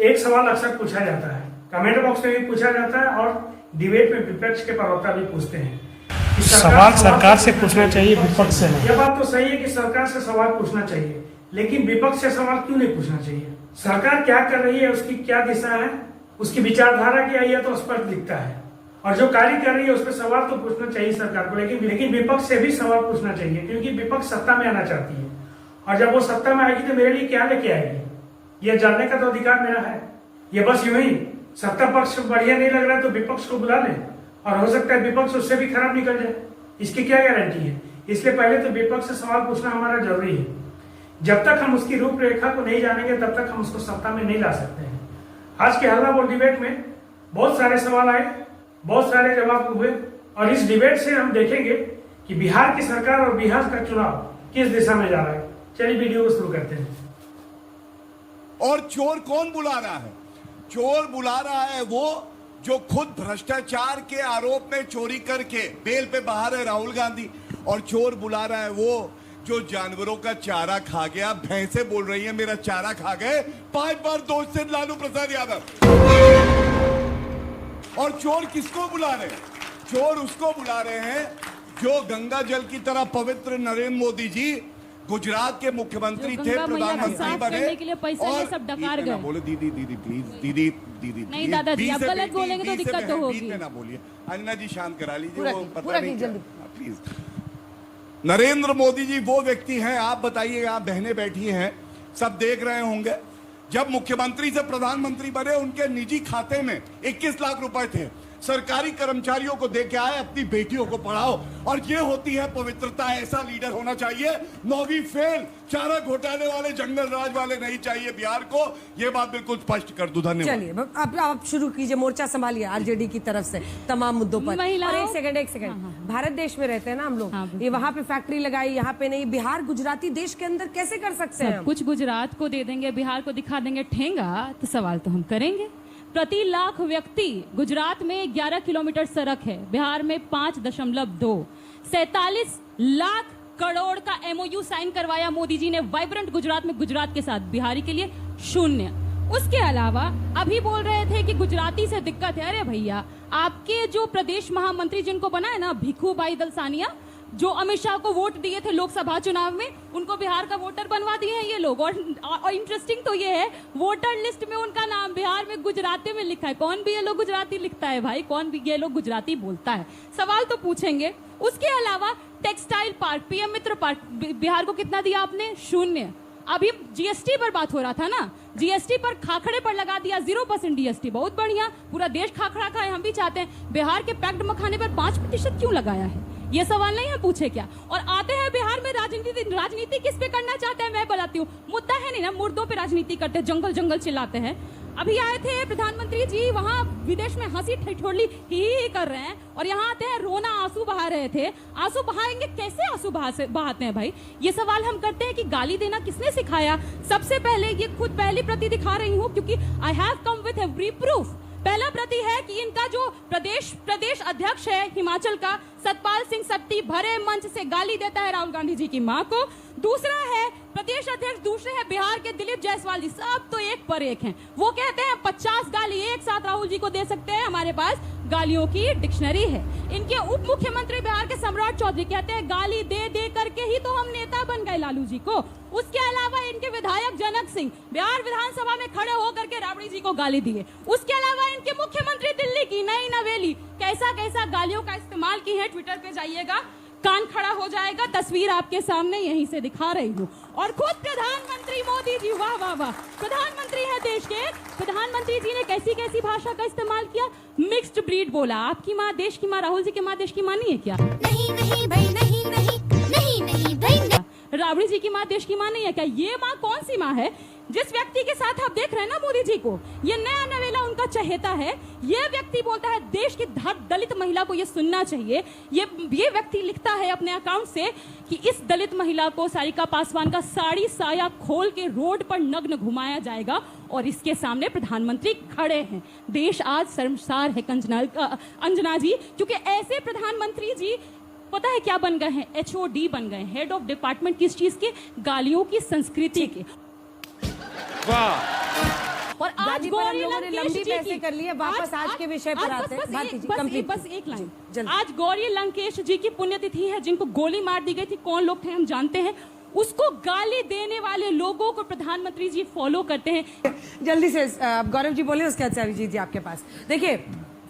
एक सवाल अक्सर पूछा जाता है, कमेंट बॉक्स में भी पूछा जाता है और डिबेट में विपक्ष के प्रवक्ता भी पूछते हैं कि सवाल सरकार से पूछना चाहिए, विपक्ष से नहीं। यह बात तो सही है कि सरकार से सवाल पूछना चाहिए, लेकिन विपक्ष से सवाल क्यों नहीं पूछना चाहिए? सरकार क्या कर रही है, उसकी क्या दिशा है, उसकी विचारधारा क्या है, तो स्पष्ट दिखता है। और जो कार्य कर रही है उस पर सवाल तो पूछना चाहिए सरकार को, लेकिन विपक्ष से भी सवाल पूछना चाहिए, क्योंकि विपक्ष सत्ता में आना चाहती है और जब वो सत्ता में आएगी तो मेरे लिए क्या लेके आएगी, यह जानने का तो अधिकार मेरा है। ये बस यूं ही सत्ता पक्ष बढ़िया नहीं लग रहा है तो विपक्ष को बुला लें और हो सकता है विपक्ष उससे भी खराब निकल जाए, इसकी क्या गारंटी है? इसलिए पहले तो विपक्ष से सवाल पूछना हमारा जरूरी है। जब तक हम उसकी रूपरेखा को नहीं जानेंगे तब तक हम उसको सत्ता में नहीं ला सकते हैं। आज के हल्ला बोल डिबेट में बहुत सारे सवाल आए, बहुत सारे जवाब हुए और इस डिबेट से हम देखेंगे कि बिहार की सरकार और बिहार का चुनाव किस दिशा में जा रहा है। चलिए वीडियो को शुरू करते हैं। और चोर कौन बुला रहा है? चोर बुला रहा है वो जो खुद भ्रष्टाचार के आरोप में चोरी करके बेल पे बाहर है, राहुल गांधी। और चोर बुला रहा है वो जो जानवरों का चारा खा गया। भैंसे बोल रही है मेरा चारा खा गए 5 बार दोस्त से लालू प्रसाद यादव। और चोर किसको बुला रहे हैं? चोर उसको बुला रहे हैं जो गंगा जल की तरह पवित्र नरेंद्र मोदी जी गुजरात के मुख्यमंत्री थे, प्रधानमंत्री बने के लिए पैसे और सब डकार गए। बोले दीदी प्लीज दीदी नहीं दादाजी, आप गलत बोलेंगे तो दिक्कत तो होगी। ना बोलिए, अन्ना जी शांत करा लीजिए, वो पता नहीं प्लीज। नरेंद्र मोदी जी वो व्यक्ति हैं, आप बताइए, आप बहनें बैठी हैं, सब देख रहे होंगे, जब मुख्यमंत्री से प्रधानमंत्री बने उनके निजी खाते में 21 लाख रुपए थे। सरकारी कर्मचारियों को दे के आए, अपनी बेटियों को पढ़ाओ, और ये होती है पवित्रता। ऐसा लीडर होना चाहिए। 9वीं फेल चारा घोटाले वाले जंगल राज वाले नहीं चाहिए बिहार को। ये बात बिल्कुल स्पष्ट कर दूं। धन्यवाद। चलिए आप शुरू कीजिए, मोर्चा संभालिए आरजेडी की तरफ से तमाम मुद्दों पर। और एक सेकंड भारत देश में रहते हैं ना हम लोग, ये वहाँ पे फैक्ट्री लगाई, यहाँ पे नहीं। बिहार गुजराती देश के अंदर कैसे कर सकते हैं? कुछ गुजरात को दे देंगे, बिहार को दिखा देंगे ठेंगा, तो सवाल तो हम करेंगे। प्रति लाख व्यक्ति गुजरात में 11 किलोमीटर सड़क है, बिहार में 5.2। 47 लाख करोड़ का MOU साइन करवाया मोदी जी ने वाइब्रेंट गुजरात में, गुजरात के साथ, बिहारी के लिए 0। उसके अलावा अभी बोल रहे थे कि गुजराती से दिक्कत है। अरे भैया, आपके जो प्रदेश महामंत्री जिनको बना है ना, भिखूभाई दलसानिया, जो अमित शाह को वोट दिए थे लोकसभा चुनाव में, उनको बिहार का वोटर बनवा दिए हैं ये लोग। और इंटरेस्टिंग तो ये है, वोटर लिस्ट में उनका नाम बिहार में गुजराती में लिखा है। कौन भी ये लोग गुजराती लिखता है भाई? कौन भी ये लोग गुजराती बोलता है? सवाल तो पूछेंगे। उसके अलावा टेक्सटाइल पार्क, PM मित्र पार्क, बिहार को कितना दिया आपने? 0। अभी GST पर बात हो रहा था ना, GST पर खाखड़े पर लगा दिया 0% GST। बहुत बढ़िया, पूरा देश खाखड़ा खाए, हम भी चाहते हैं। बिहार के पैक्ड मखाने पर 5% क्यों लगाया है? ये सवाल नहीं हम पूछे क्या? और आते हैं बिहार में राजनीति किस पे करना चाहते हैं मैं बताती हूँ। मुद्दा है नहीं ना, मुर्दों पे राजनीति करते हैं, जंगल जंगल चिल्लाते हैं। अभी आए थे प्रधानमंत्री जी, वहाँ विदेश में हंसी ठिठोली ही कर रहे हैं, और यहाँ आते हैं रोना, आंसू बहा रहे थे। आंसू बहाएंगे, कैसे आंसू बहाते हैं भाई? ये सवाल हम करते हैं कि गाली देना किसने सिखाया? सबसे पहले ये खुद पहली प्रति दिखा रही हूँ, क्योंकि I have come with every proof. पहला प्रति है कि इनका जो प्रदेश अध्यक्ष है हिमाचल का, सतपाल सिंह सत्ती, भरे मंच से गाली देता है राहुल गांधी जी की मां को। दूसरा है प्रदेश अध्यक्ष, दूसरे है बिहार के दिलीप जायसवाल जी, सब तो एक पर एक हैं। वो कहते हैं 50 गाली एक साथ राहुल जी को दे सकते हैं, हमारे पास गालियों की डिक्शनरी है। इनके उप मुख्यमंत्री बिहार के सम्राट चौधरी कहते हैं गाली दे दे करके ही तो हम नेता बन गए लालू जी को। उसके अलावा इनके विधायक जनक सिंह बिहार विधानसभा में खड़े होकर के राबड़ी जी को गाली दिए। उसके अलावा इनके मुख्यमंत्री दिल्ली की नई नवेली कैसा कैसा गालियों का इस्तेमाल की है, ट्विटर पे जाइएगा, कान खड़ा हो जाएगा। तस्वीर आपके सामने यहीं से दिखा रही हूँ। और खुद प्रधानमंत्री मोदी जी, वाह वाह वाह, प्रधानमंत्री है देश के, प्रधानमंत्री जी ने कैसी कैसी भाषा का इस्तेमाल किया? मिक्स्ड ब्रीड बोला। आपकी माँ देश की माँ, राहुल जी की माँ देश की माँ नहीं है क्या? नहीं नहीं भाई, नहीं नहीं नहीं नहीं भाई, राबड़ी जी की माँ देश की माँ नहीं है क्या? ये माँ कौन सी माँ है? जिस व्यक्ति के साथ आप देख रहे हैं ना मोदी जी को, ये नया नवेला उनका चहेता है। ये व्यक्ति बोलता है देश की दलित महिला को ये सुनना चाहिए। ये व्यक्ति लिखता है अपने अकाउंट से कि इस दलित महिला को, सारिका पासवान का साड़ी साया खोल के रोड पर नग्न घुमाया जाएगा, और इसके सामने प्रधानमंत्री खड़े हैं। देश आज शर्मसार है अंजना जी, क्योंकि ऐसे प्रधानमंत्री जी पता है क्या बन गए हैं? HOD बन गए, हेड ऑफ डिपार्टमेंट। किस चीज के? गालियों की संस्कृति के। और आज गाली पर हम गौरी लोगों ने लंकेश लंबी जी बहसें की कर ली है, वापस आज के विषय पर आते हैं। भारती जी, complete बस कीजिए। एक लाइन, जल्दी। आज गौरी लंकेश जी की पुण्यतिथि है, जिनको गोली मार दी गई थी। कौन लोग थे हम जानते हैं। उसको गाली देने वाले लोगों को प्रधानमंत्री जी फॉलो करते हैं। जल्दी से गौरव जी बोले, उसके बाद से अभिजीत जी आपके पास। देखिए,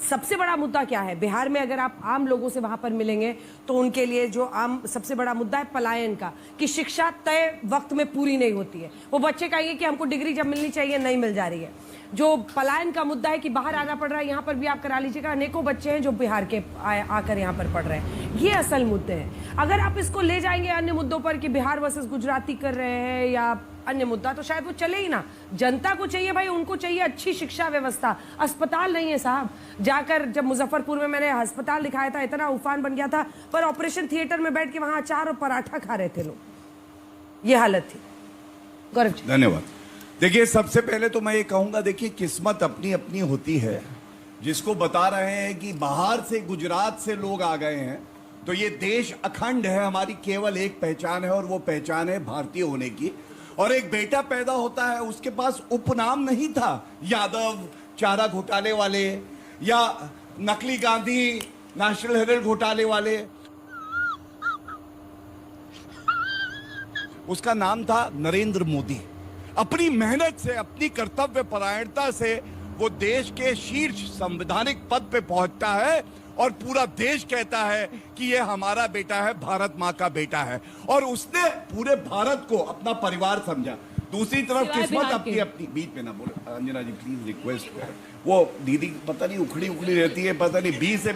सबसे बड़ा मुद्दा क्या है बिहार में? अगर आप आम लोगों से वहां पर मिलेंगे तो उनके लिए जो आम सबसे बड़ा मुद्दा है पलायन का, कि शिक्षा तय वक्त में पूरी नहीं होती है। वो बच्चे कहेंगे कि हमको डिग्री जब मिलनी चाहिए नहीं मिल जा रही है। जो पलायन का मुद्दा है कि बाहर आना पड़ रहा है, यहाँ पर भी आप करा लीजिएगा। अनेकों बच्चे हैं जो बिहार के आकर यहाँ पर पढ़ रहे हैं। ये असल मुद्दे हैं। अगर आप इसको ले जाएंगे अन्य मुद्दों पर कि बिहार वर्सेस गुजराती कर रहे हैं या अन्य मुद्दा, तो शायद वो चले ही ना। जनता को चाहिए भाई, उनको चाहिए अच्छी शिक्षा व्यवस्था। अस्पताल नहीं है साहब। जाकर जब मुजफ्फरपुर में मैंने अस्पताल दिखाया था, इतना उफान बन गया था, पर ऑपरेशन थिएटर में बैठ के वहां अचार और पराठा खा रहे थे लोग। ये हालत थी। गौरव जी, धन्यवाद। देखिए, सबसे पहले तो मैं ये कहूंगा, देखिए किस्मत अपनी अपनी होती है। जिसको बता रहे हैं कि बाहर से, गुजरात से लोग आ गए हैं, तो ये देश अखंड है। हमारी केवल एक पहचान है और वो पहचान है भारतीय होने की। और एक बेटा पैदा होता है, उसके पास उपनाम नहीं था यादव, चारा घोटाले वाले, या नकली गांधी, नेशनल हेराल्ड घोटाले वाले। उसका नाम था नरेंद्र मोदी। अपनी मेहनत से, अपनी कर्तव्य परायणता से वो देश के शीर्ष संवैधानिक पद पे पहुंचता है और पूरा देश कहता है कि ये हमारा बेटा है, भारत माँ का बेटा है। और उसने पूरे भारत को अपना परिवार समझा। दूसरी तरफ किस्मत अपनी अपनी, बीच में ना बोले अंजना जी प्लीज, रिक्वेस्ट। वो दीदी पता नहीं उखड़ी उखड़ी रहती है, पता नहीं बी से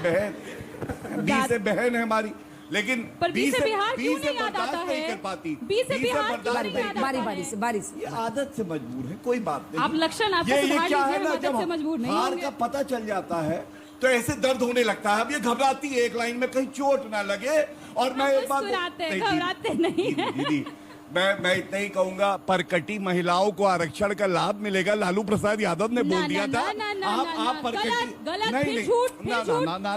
बहन है हमारी, लेकिन पर बी से बिहार क्यों नहीं याद बर्दाश्त आता नहीं है? कर पाती। बी से बिहार क्यों नहीं याद आता बारी है? बारी से ये आदत से मजबूर है, कोई बात नहीं। आप लक्षण आपको ये सुधार क्या लीजिए, है ना, मदद जब से मजबूर नहीं हार होंगे। का पता चल जाता है तो ऐसे दर्द होने लगता है। अब ये घबराती है एक लाइन में, कहीं चोट ना लगे। और मैं एक बात घबराते नहीं है। दीदी, मैं इतना ही कहूंगा, परकटी महिलाओं को आरक्षण का लाभ मिलेगा। लालू प्रसाद यादव ने बोल दिया था। आप परकटी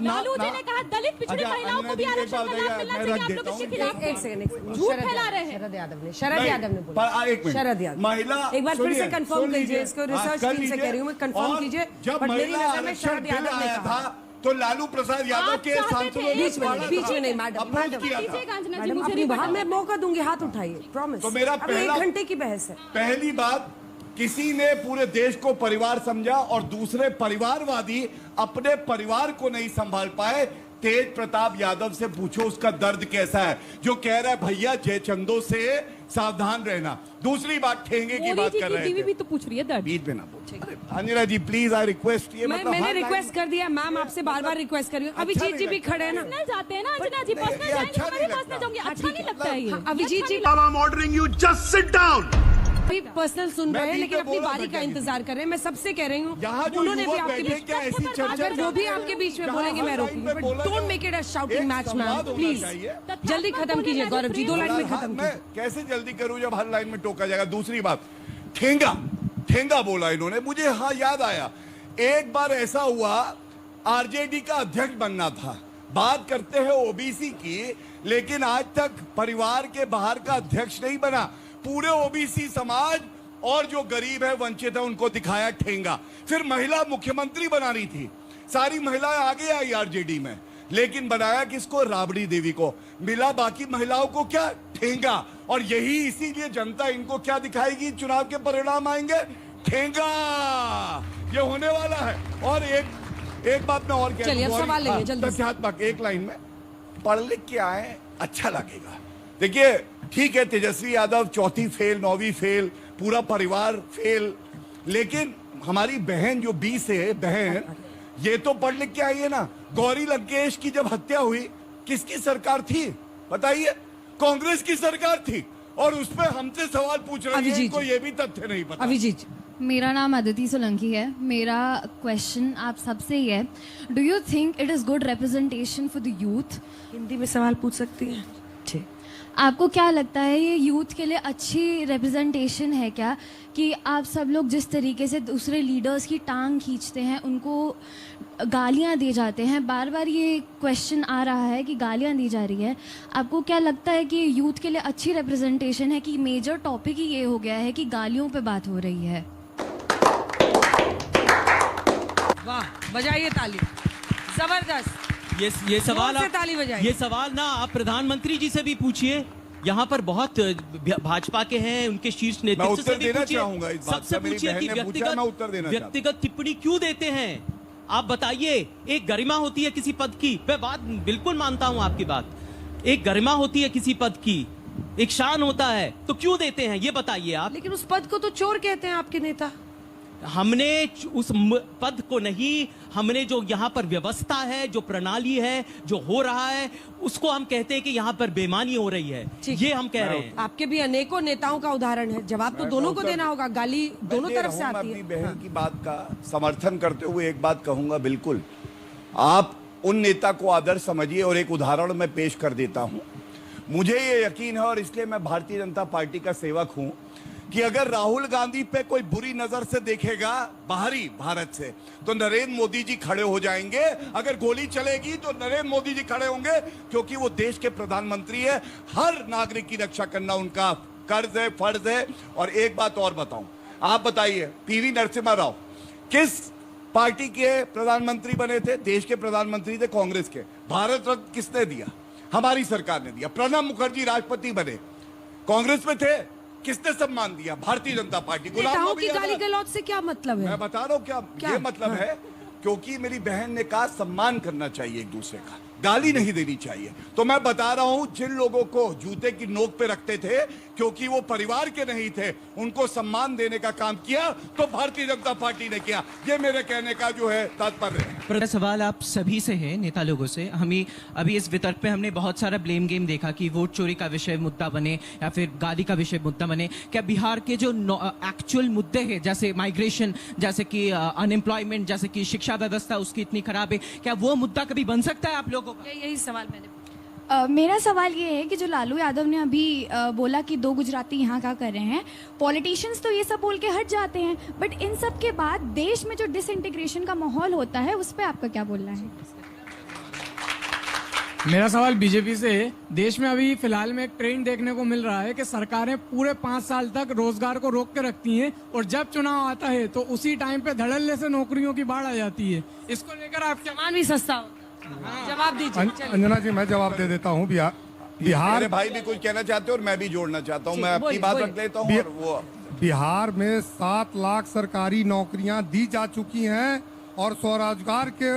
लालू जी ने कहा दलित पिछड़ी महिलाओं को भी आरक्षण का लाभ मिलना चाहिए। आप लोग इसके खिलाफ एक सेकंड, झूठ फैला रहे हैं। शरद यादव ने बोला। एक मिनट, शरद यादव महिला, एक बार फिर से सुनिए, कंफर्म सुन कीजिए, लीजिए। इसको रिसर्च टीम से कह रही हूँ मैं, कंफर्म और कीजिए। जब बट मेरी महिला नजर में आरक्षण शरद यादव ने आया कहा था तो लालू प्रसाद यादव के सांसदों ने बीच में नहीं, मैडम अपोज किया था। मैडम अपनी बात में मौका दूंगी, हाथ उठाइए, प्रॉमिस। तो मेरा अब पहला- 1 घंटे की बहस है। पहली बात, किसी ने पूरे देश को परिवार समझा और दूसरे परिवारवादी अपने परिवार को नहीं संभाल पाए। तेज प्रताप यादव से पूछो उसका दर्द कैसा है, जो कह रहा है भैया जयचंदो से सावधान रहना। दूसरी बात, ठेंगे की बात कर रहे थे। भी तो पूछ रही है दर्द। बीच में ना बोल। अंजना जी प्लीज, आई रिक्वेस्ट। ये मतलब मैंने रिक्वेस्ट कर दिया मैम, आपसे बार बार रिक्वेस्ट कर रही हूँ। अभिजीत जी भी खड़े हैं ना। पर्सनल जाते हैं ना अंजना जी, पर्सनल ये जाएंगे, अच्छा हमारे नहीं पास ना लगता। जाओगे। अच्छा नहीं लगता है ये। अभिजीत जी I'm ordering you just sit down. भी पर्सनल सुन रहे हैं, मैं लेकिन बीच में अपनी बोला बारी का था, इंतजार कर रहे हैं। मैं सबसे कह रही हूँ, यहाँ जो उन्होंने भी युवक आपके बैठे, बीच, क्या ऐसी चर्चा अगर वो भी आपके बीच में जहाँ बोलेंगे मैं हर रोकूंगी, लाइन में बट बोला डोंट जाए। मेक इट अ शाउटिंग एक मैच संवाद मैम, होना प्लीज चाहिए। जल्दी खत्म कीजिए गौरव जी, 2 लाइन में खत्म मैं कीजिए। कैसे जल्दी करूं जब हर लाइन में टोका जाएगा। दूसरी बात, ठेंगा बोला इन्होंने, मुझे हाँ याद आया, एक बार ऐसा हुआ, आरजेडी का अध्यक्ष बनना था। बात करते हैं ओबीसी की, लेकिन आज तक परिवार के बाहर का अध्यक्ष नहीं बना। पूरे ओबीसी समाज और जो गरीब है, वंचित है, उनको दिखाया ठेंगा। फिर महिला मुख्यमंत्री बनानी थी, सारी महिलाएं आगे आई आरजेडी में, लेकिन बनाया किसको? राबड़ी देवी को। मिला बाकी महिलाओं को क्या? ठेंगा। और यही इसीलिए जनता इनको क्या दिखाएगी? चुनाव के परिणाम आएंगे, ठेंगा। ये होने वाला है। और एक बात मैं और चलिए, अब सवाल लेंगे जल्दी से। तथ्यात्मक एक लाइन में, पढ़ लिख के आए, अच्छा लगेगा। देखिए ठीक है, तेजस्वी यादव 4वीं फेल, 9वीं फेल, पूरा परिवार फेल, लेकिन हमारी बहन जो बी से है, बहन ये तो पढ़ लिख के आई है ना। गौरी लंकेश की जब हत्या हुई, किसकी सरकार थी बताइए? कांग्रेस की सरकार थी। और उस पर हमसे सवाल पूछ रहे हैं, इनको ये भी तथ्य नहीं पता। अभिजीत, मेरा नाम अदिति सोलंकी है। मेरा क्वेश्चन आप सबसे ही है, do you think it is good representation for the youth? Hindi में सवाल पूछ सकती हैं? ठीक। आपको क्या लगता है ये यूथ के लिए अच्छी रिप्रेजेंटेशन है क्या, कि आप सब लोग जिस तरीके से दूसरे लीडर्स की टांग खींचते हैं, उनको गालियां दी जाते हैं, बार बार ये क्वेश्चन आ रहा है कि गालियां दी जा रही है, आपको क्या लगता है कि यूथ के लिए अच्छी रिप्रेजेंटेशन है कि मेजर टॉपिक ही ये हो गया है कि गालियों पे बात हो रही है? बजाइए ताली, जबरदस्त। ये सवाल जोर से ताली बजाइए। ये सवाल ना आप प्रधानमंत्री जी से भी पूछिए, यहाँ पर बहुत भाजपा के हैं, उनके शीर्ष नेतृत्व से भी पूछिए, सबसे पूछिए कि व्यक्तिगत टिप्पणी क्यों देते हैं। आप बताइए, एक गरिमा होती है किसी पद की, मैं बात बिल्कुल मानता हूं आपकी बात, एक गरिमा होती है किसी पद की, एक शान होता है, तो क्यों देते हैं ये बताइए आप। लेकिन उस पद को तो चोर कहते हैं आपके नेता। हमने उस पद को नहीं, हमने जो यहाँ पर व्यवस्था है, जो प्रणाली है, जो हो रहा है, उसको हम कहते हैं कि यहाँ पर बेईमानी हो रही है, ये हम कह रहे हैं। आपके भी अनेकों नेताओं का उदाहरण है, जवाब तो दोनों को देना होगा, गाली दोनों तरफ से आती है। अपनी बहन की बात का समर्थन करते हुए एक बात कहूंगा, बिल्कुल आप उन नेता को आदर्श समझिए, और एक उदाहरण मैं पेश कर देता हूं। मुझे ये यकीन है, और इसलिए मैं भारतीय जनता पार्टी का सेवक हूं, कि अगर राहुल गांधी पे कोई बुरी नजर से देखेगा बाहरी भारत से, तो नरेंद्र मोदी जी खड़े हो जाएंगे। अगर गोली चलेगी तो नरेंद्र मोदी जी खड़े होंगे, क्योंकि वो देश के प्रधानमंत्री है, हर नागरिक की रक्षा करना उनका कर्ज है, फर्ज है। और एक बात और बताऊं, आप बताइए, पीवी नरसिम्हा राव किस पार्टी के प्रधानमंत्री बने थे? देश के प्रधानमंत्री थे कांग्रेस के। भारत रत्न किसने दिया? हमारी सरकार ने दिया। प्रणब मुखर्जी राष्ट्रपति बने, कांग्रेस में थे, किसने सम्मान दिया? भारतीय जनता पार्टी। नेताओं की गाली गलौज से क्या मतलब है? मैं बता रहा हूँ क्या ये मतलब है, क्योंकि मेरी बहन ने कहा सम्मान करना चाहिए एक दूसरे का, गाली नहीं देनी चाहिए। तो मैं बता रहा हूं, जिन लोगों को जूते की नोक पे रखते थे क्योंकि वो परिवार के नहीं थे, उनको सम्मान देने का काम किया तो भारतीय जनता पार्टी ने किया। ये मेरे कहने का जो है तात्पर्य है। सवाल आप सभी से है, नेता लोगों से। हमें अभी इस वितर्क पे हमने बहुत सारा ब्लेम गेम देखा कि वोट चोरी का विषय मुद्दा बने या फिर गाली का विषय मुद्दा बने। क्या बिहार के जो एक्चुअल मुद्दे हैं, जैसे माइग्रेशन, जैसे कि अनएम्प्लॉयमेंट, जैसे कि शिक्षा व्यवस्था उसकी इतनी खराब है, क्या वो मुद्दा कभी बन सकता है आप लोगों का? यही सवाल मैंने मेरा सवाल ये है कि जो लालू यादव ने अभी बोला कि 2 गुजराती यहाँ का कर रहे हैं, पॉलिटिशियंस तो ये सब बोल के हट जाते हैं, बट इन सब के बाद देश में जो डिसइंटीग्रेशन का माहौल होता है उस पर आपका क्या बोलना है? मेरा सवाल बीजेपी से है। देश में अभी फिलहाल में एक ट्रेंड देखने को मिल रहा है कि सरकारें पूरे 5 साल तक रोजगार को रोक के रखती हैं, और जब चुनाव आता है तो उसी टाइम पे धड़ल्ले से नौकरियों की बाढ़ आ जाती है। इसको लेकर आप क्या? सामान भी सस्ता होता है। जवाब दीजिए। अंजना जी, मैं जवाब दे देता हूँ। बिहार भाई भी कुछ कहना चाहते हैं और मैं भी जोड़ना चाहता हूँ, मैं अपनी बात रख लेता हूँ। और वो बिहार में 7 लाख सरकारी नौकरियां दी जा चुकी हैं, और स्वरोजगार के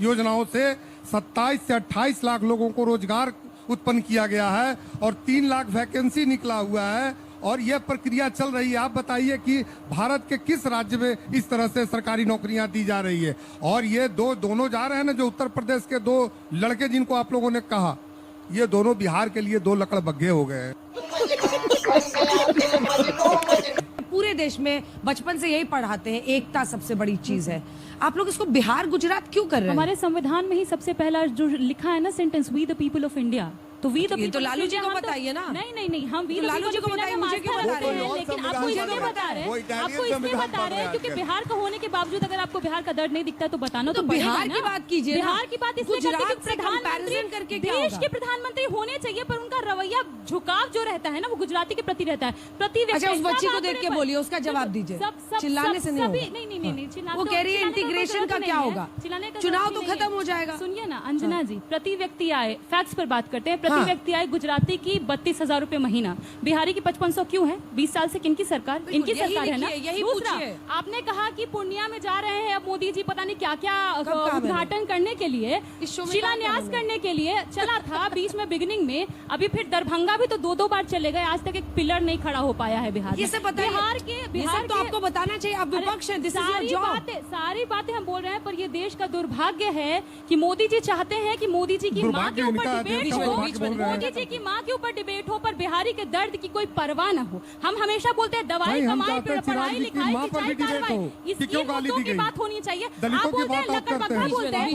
योजनाओं से 27 से 28 लाख लोगों को रोजगार उत्पन्न किया गया है, और 3 लाख वैकेंसी निकला हुआ है, और यह प्रक्रिया चल रही है। आप बताइए कि भारत के किस राज्य में इस तरह से सरकारी नौकरियां दी जा रही है? और ये दोनों जा रहे हैं ना, जो उत्तर प्रदेश के 2 लड़के जिनको आप लोगों ने कहा, ये दोनों बिहार के लिए 2 लकड़बग्घे हो गए हैं। पूरे देश में बचपन से यही पढ़ाते हैं, एकता सबसे बड़ी चीज है। आप लोग इसको बिहार गुजरात क्यों कर रहे हैं? हमारे संविधान में ही सबसे पहला जो लिखा है ना sentence, we the people of India, तो वी द पीपल। तो लालू जी को बताइए ना। नहीं, हम वी लालू जी को बताइए, मुझे क्यों बता रहे हैं? लेकिन आपको इसलिए बता रहे हैं क्योंकि बिहार का होने के बावजूद अगर आपको बिहार का दर्द नहीं दिखता तो बताना तो बिहार की बात कीजिए। बिहार की बात इसलिए करते हैं कि कंपैरिजन करके देश के प्रधानमंत्री होने चाहिए, पर उनका रवैया झुकाव जो रहता है ना, वो गुजराती के प्रति रहता है। प्रति व्यक्ति। अच्छा, उस बच्ची को देख के बोलिए, उसका जवाब दीजिए। चिल्लाने से नहीं होगा। नहीं, वो कह रही है इंटीग्रेशन का क्या होगा? चुनाव तो खत्म हो जाएगा। सुनिए ना अंजना जी, प्रति व्यक्ति आए, फैक्ट्स पर बात करते हैं। प्रति व्यक्ति आए गुजराती की 32,000 रुपए महीना, बिहारी की 5500 क्यों है? 20 साल से किनकी सरकार? इनकी सरकार है ना। दूसरा, आपने कहा कि पूर्णिया में जा रहे हैं अब मोदी जी, पता नहीं क्या क्या उद्घाटन करने के लिए, शिलान्यास करने के लिए चला था बीच में बिगिनिंग में। अभी फिर दरभंगा भी तो 2 बार चले गए, आज तक एक पिलर नहीं खड़ा हो पाया है बिहार। बिहार तो आपको बताना चाहिए, आप विपक्ष हैं। सारी बातें हम बोल रहे हैं, पर ये देश का दुर्भाग्य है कि मोदी जी चाहते हैं कि मोदी जी की माँ के ऊपर डिबेट हो, मोदी जी की माँ के ऊपर डिबेट हो, पर बिहारी के दर्द की कोई परवाह न हो। हम हमेशा बोलते हैं दवाई कमाई, पढ़ाई लिखाई, सिंचाई कार्रवाई, इसकी मुद्दों की बात होनी चाहिए। आप बोलते हैं लकड़बग्घा बोलते हैं,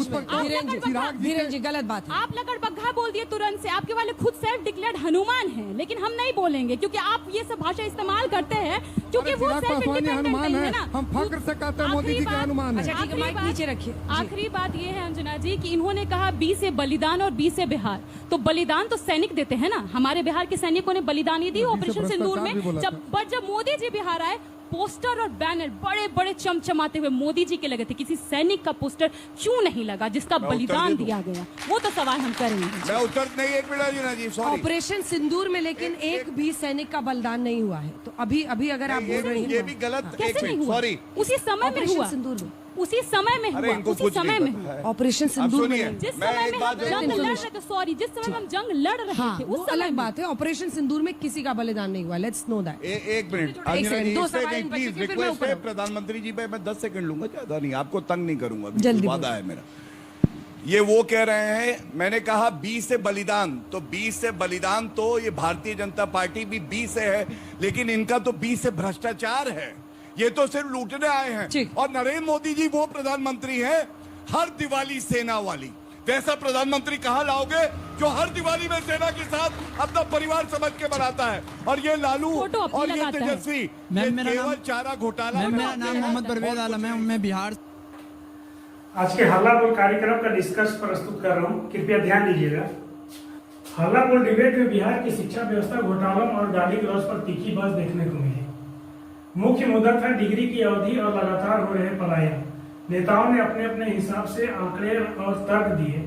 धीरेन जी गलत बात है। आप लकड़बग्घा बोल दिए तुरंत से। आपके वाले खुद सेल्फ डिक्लेयर्ड हनुमान हैं, लेकिन हम नहीं बोलेंगे क्योंकि आप ये सब भाषा इस्तेमाल करते हैं, क्योंकि वो सेल्फ इंडिपेंडेंट नहीं है ना। हम फख्र से कहते हैं मोदी जी के हनुमान है। अच्छा, ठीक है, माइक नीचे रखिए। आखिरी बात ये है अंजना जी कि इन्होंने कहा 20 से बलिदान और 20 से बिहार, तो बलिदान तो सैनिक देते हैं ना। हमारे बिहार के सैनिकों ने बलिदान दी ऑपरेशन सिंदूर में। जब मोदी जी बिहार आए, पोस्टर और बैनर बड़े बड़े चमचमाते हुए मोदी जी के लगे थे, किसी सैनिक का पोस्टर क्यों नहीं लगा जिसका बलिदान दिया गया? वो तो सवाल हम करेंगे। मैं उत्तर नहीं, एक मिनट जीना जी, सॉरी। ऑपरेशन सिंदूर में लेकिन एक भी सैनिक का बलिदान नहीं हुआ है, तो अभी अगर आप बोल रहे हैं ये भी गलत। कैसे नहीं हुआ? सॉरी, उसी समय में हुआ, सिंदूर में उसी समय में हुआ, उसी समय में हुआ ऑपरेशन सिंदूर में। जिस समय में हम जंग लड़ रहे थे, सॉरी, जिस समय में हम जंग लड़ रहे थे, वो अलग बात है। ऑपरेशन सिंदूर में किसी का बलिदान नहीं हुआ, लेट्स नो दैट। एक मिनट, प्लीज रिक्वेस्ट है प्रधानमंत्री जी पे, मैं 10 सेकंड लूंगा, ज्यादा नहीं, आपको तंग नहीं करूंगा, जल्दी वादा है मेरा। ये वो कह रहे हैं, मैंने कहा 20 से बलिदान, तो 20 से बलिदान तो ये भारतीय जनता पार्टी भी 20 से है, लेकिन इनका तो 20 से भ्रष्टाचार है। ये तो सिर्फ लूटने आए हैं। और नरेंद्र मोदी जी वो प्रधानमंत्री हैं हर दिवाली सेना वाली। वैसा प्रधानमंत्री कहाँ लाओगे जो हर दिवाली में सेना के साथ अपना परिवार समझ के बनाता है? और ये लालू और ये तेजस्वी केवल चारा घोटाला। मेरा नाम मोहम्मद परवेज आलम है, मैं बिहार। आज के हल्ला बोल कार्यक्रम का डिस्कस प्रस्तुत कर रहा हूँ, कृपया ध्यान दीजिएगा। हल्ला बोल डिबेट में बिहार की शिक्षा व्यवस्था घोटालों और गाली गलौज पर तीखी बहस देखने को मिली। मुख्य मुद्दा था डिग्री की अवधि और लगातार हो रहे पलायन। नेताओं ने अपने अपने हिसाब से आंकड़े और तर्क दिए,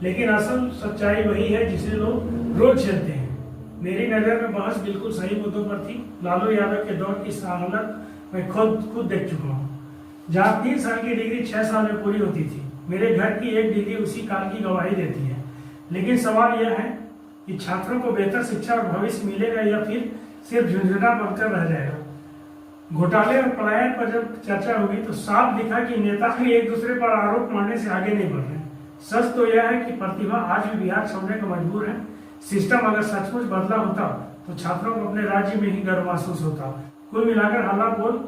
लेकिन असल सच्चाई वही है जिसे लोग रोज झेलते हैं। मेरी नजर में बहस बिल्कुल सही मुद्दों पर थी। लालू यादव के दौर की हालत मैं खुद देख चुका हूँ, जहाँ 3 साल की डिग्री 6 साल में पूरी होती थी। मेरे घर की एक डिग्री उसी काल की गवाही देती है। लेकिन सवाल यह है कि छात्रों को बेहतर शिक्षा और भविष्य मिलेगा या फिर सिर्फ झुंझुना बनकर रह जाएगा। घोटाले और पलायन पर जब चर्चा हुई तो साफ दिखा कि नेता भी एक दूसरे पर आरोप मारने से आगे नहीं बढ़ रहे। सच तो यह है कि प्रतिभा आज भी बिहार छोड़ने को मजबूर है। सिस्टम अगर सचमुच बदला होता तो छात्रों को अपने राज्य में ही गर्व महसूस होता। कुल मिलाकर हल्ला बोल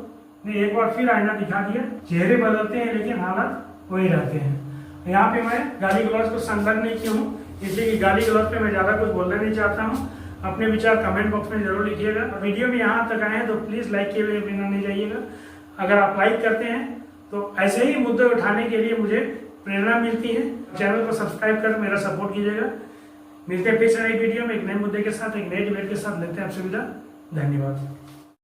ने एक बार फिर आईना दिखा दिया। चेहरे बदलते हैं लेकिन हालात वही रहते हैं। यहाँ पे मैं गाली गलौज को संलग्न नहीं किया हूँ, इसलिए गाली गलौज पे मैं ज्यादा कुछ बोलना नहीं चाहता हूँ। अपने विचार कमेंट बॉक्स में जरूर लिखिएगा। वीडियो में यहाँ तक आए हैं तो प्लीज लाइक किए बिना नहीं जाइएगा। अगर आप लाइक करते हैं तो ऐसे ही मुद्दे उठाने के लिए मुझे प्रेरणा मिलती है। चैनल को सब्सक्राइब कर मेरा सपोर्ट कीजिएगा। मिलते हैं फिर से नई वीडियो में एक नए मुद्दे के साथ, एक नए डिबेट के साथ। लेते हैं आपसे विदा। धन्यवाद।